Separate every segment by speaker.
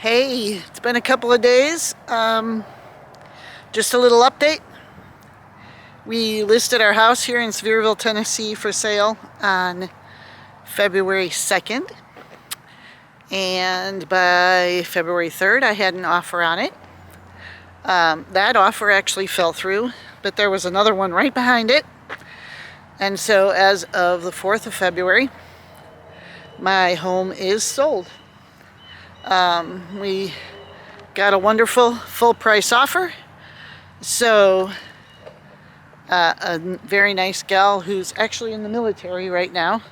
Speaker 1: Hey, it's been a couple of days. Just a little update. We listed our house here in Sevierville, Tennessee for sale on February 2nd. And by February 3rd, I had an offer on it. That offer actually fell through, but there was another one right behind it. And so as of the 4th of February, my home is sold. We got a wonderful full price offer. So a very nice gal who's actually in the military right now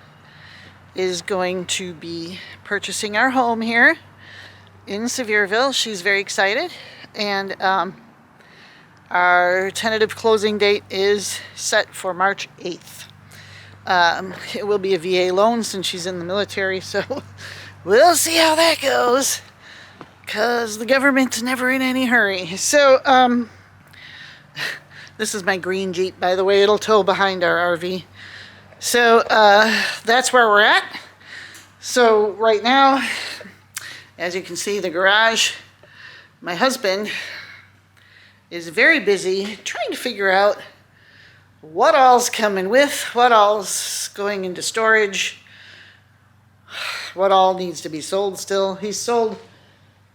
Speaker 1: is going to be purchasing our home here in Sevierville. She's very excited, and our tentative closing date is set for March 8th. It will be a VA loan since she's in the military, so we'll see how that goes, because the government's never in any hurry. So, this is my green Jeep, by the way. It'll tow behind our RV. So, that's where we're at. So, right now, as you can see, the garage, my husband is very busy trying to figure out what all's coming with, what all's going into storage, what all needs to be sold still. He's sold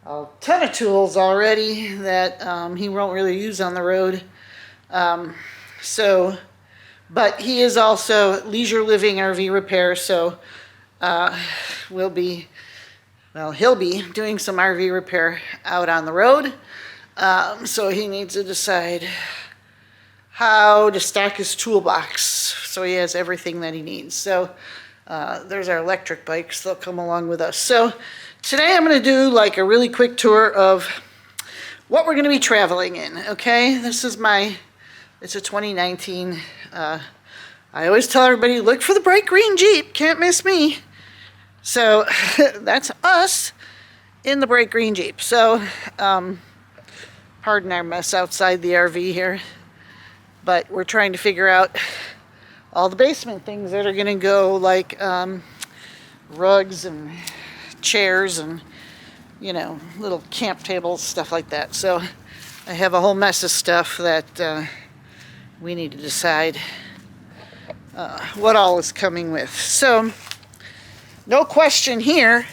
Speaker 1: a ton of tools already that he won't really use on the road. But he is also leisure living RV repair, so he'll be doing some RV repair out on the road. So he needs to decide how to stack his toolbox so he has everything that he needs. So there's our electric bikes. They'll come along with us. So today I'm going to do like a really quick tour of what we're going to be traveling in. Okay, it's a 2019. I always tell everybody, look for the bright green Jeep. Can't miss me. So that's us in the bright green Jeep. So pardon our mess outside the RV here, but we're trying to figure out all the basement things that are going to go, like rugs and chairs and, you know, little camp tables, stuff like that. So I have a whole mess of stuff that we need to decide what all is coming with. So no question here,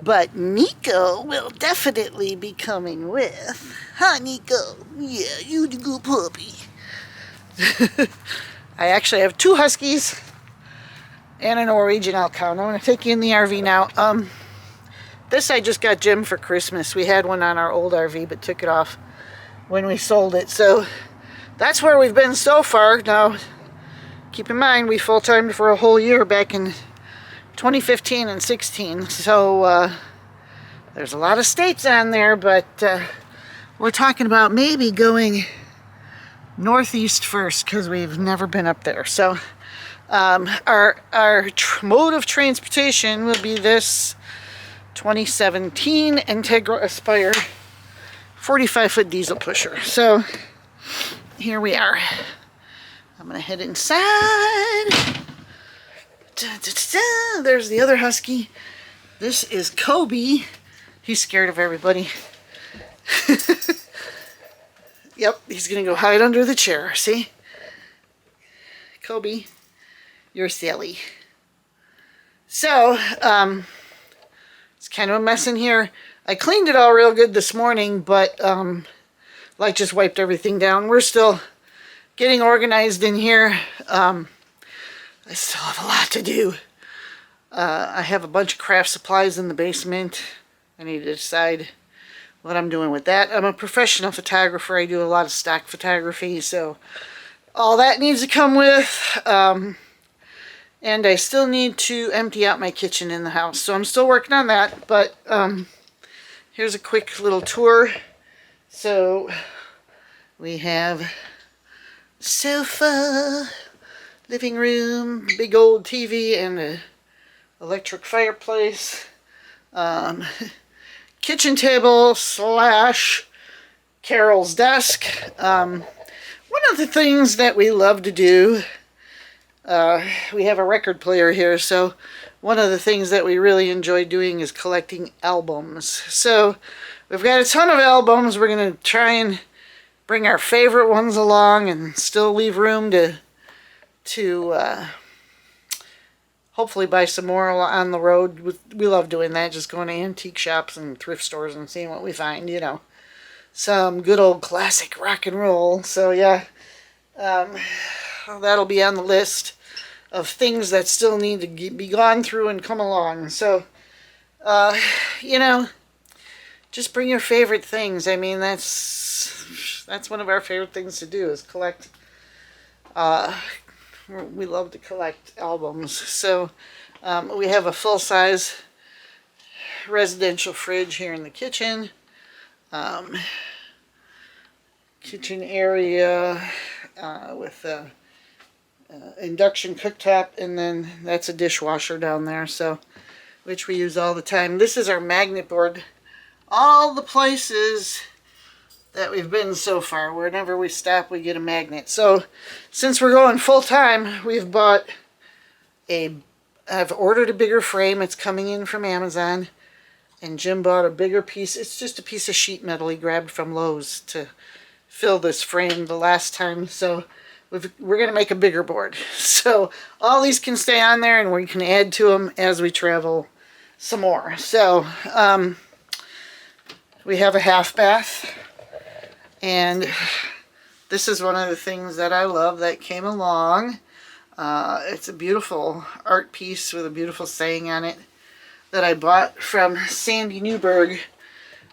Speaker 1: but Nico will definitely be coming with. Huh, Nico? Yeah, you the good puppy. I actually have 2 Huskies and a Norwegian Outcount. I'm going to take you in the RV now. This I just got Jim for Christmas. We had one on our old RV, but took it off when we sold it. So that's where we've been so far. Now, keep in mind, we full-timed for a whole year back in 2015 and 16. So there's a lot of states on there, but we're talking about maybe going northeast first because we've never been up there. So our mode of transportation will be this 2017 Integra Aspire 45-foot diesel pusher. So here we are. I'm gonna head inside. There's the other Husky. This is Kobe. He's scared of everybody. Yep, he's gonna go hide under the chair. See? Kobe, you're silly. So, it's kind of a mess in here. I cleaned it all real good this morning, but like just wiped everything down. We're still getting organized in here. I still have a lot to do. I have a bunch of craft supplies in the basement. I need to decide what I'm doing with that. I'm a professional photographer. I do a lot of stock photography, so all that needs to come with. And I still need to empty out my kitchen in the house, so I'm still working on that. But here's a quick little tour. So we have sofa, living room, big old TV, and an electric fireplace. Kitchen table / Carol's desk. One of the things that we love to do, we have a record player here, so one of the things that we really enjoy doing is collecting albums. So we've got a ton of albums. We're going to try and bring our favorite ones along and still leave room to hopefully buy some more on the road. We love doing that, just going to antique shops and thrift stores and seeing what we find, you know. Some good old classic rock and roll. So yeah, that'll be on the list of things that still need to be gone through and come along. So, you know, just bring your favorite things. I mean, that's one of our favorite things to do is collect. We love to collect albums. So we have a full-size residential fridge here in the kitchen. Kitchen area with a induction cooktop, and then that's a dishwasher down there, so which we use all the time. This is our magnet board. All the places that we've been so far, whenever we stop, we get a magnet. So since we're going full time, I've ordered a bigger frame. It's coming in from Amazon, and Jim bought a bigger piece. It's just a piece of sheet metal he grabbed from Lowe's to fill this frame the last time. So we're going to make a bigger board. So all these can stay on there, and we can add to them as we travel some more. So we have a half bath, and this is one of the things that I love that came along. It's a beautiful art piece with a beautiful saying on it that I bought from Sandy Newberg.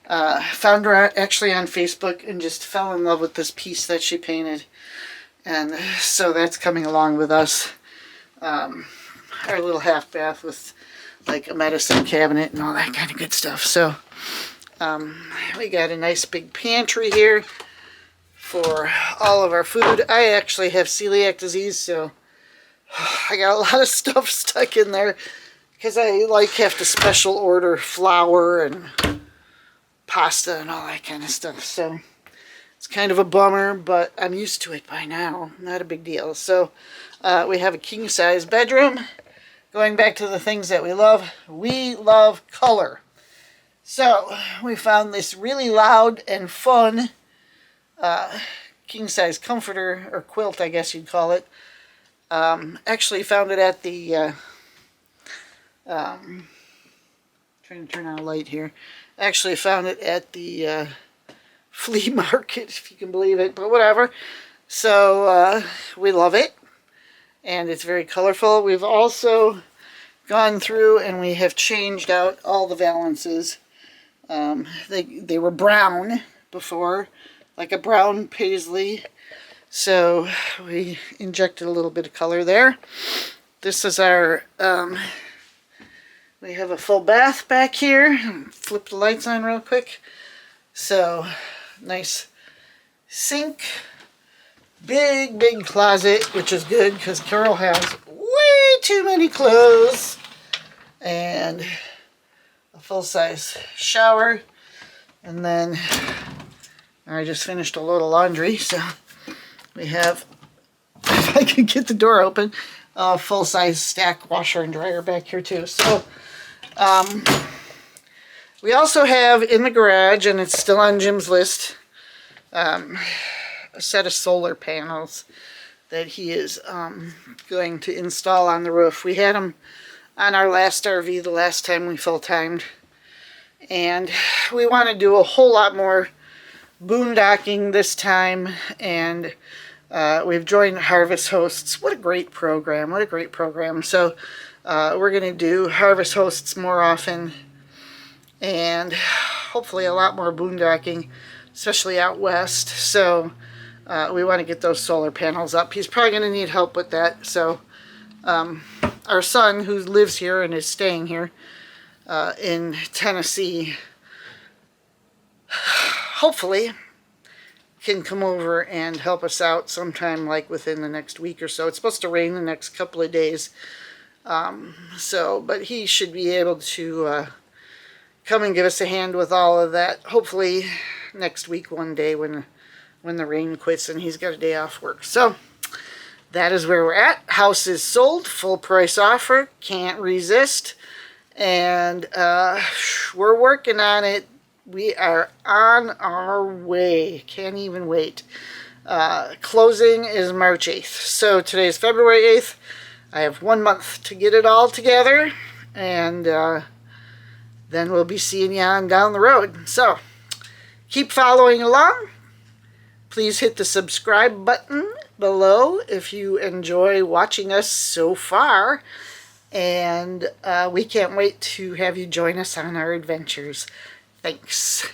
Speaker 1: Found her actually on Facebook and just fell in love with this piece that she painted. And so that's coming along with us. Our little half bath with like a medicine cabinet and all that kind of good stuff. So we got a nice big pantry here for all of our food. I actually have celiac disease, so I got a lot of stuff stuck in there because I have to special order flour and pasta and all that kind of stuff. So it's kind of a bummer, but I'm used to it by now. Not a big deal. So we have a king-size bedroom. Going back to the things that we love color. So we found this really loud and fun king-size comforter, or quilt, I guess you'd call it. Actually found it at the trying to turn on a light here. Actually found it at the flea market, if you can believe it, but whatever. So we love it, and it's very colorful. We've also gone through and we have changed out all the valances. They were brown before, like a brown paisley, so we injected a little bit of color there. This is our we have a full bath back here. Flip the lights on real quick. So nice sink, big closet, which is good because Carol has way too many clothes, and a full-size shower. And then I just finished a load of laundry, so we have, if I can get the door open, a full-size stack washer and dryer back here too. So we also have in the garage, and it's still on Jim's list, a set of solar panels that he is going to install on the roof. We had them on our last RV the last time we full-timed, and we want to do a whole lot more boondocking this time, and we've joined Harvest Hosts. What a great program. What a great program. So we're going to do Harvest Hosts more often, and hopefully a lot more boondocking, especially out west. So we want to get those solar panels up. He's probably going to need help with that. So our son, who lives here and is staying here in Tennessee, hopefully can come over and help us out sometime like within the next week or so. It's supposed to rain the next couple of days. But he should be able to come and give us a hand with all of that, hopefully next week one day when the rain quits and he's got a day off work. So that is where we're at. House is sold, full price offer, can't resist. And we're working on it. We are on our way. Can't even wait. Closing is March 8th. So today's February 8th. I have 1 month to get it all together. And then we'll be seeing you on down the road. So keep following along. Please hit the subscribe button below if you enjoy watching us so far. And we can't wait to have you join us on our adventures. Thanks.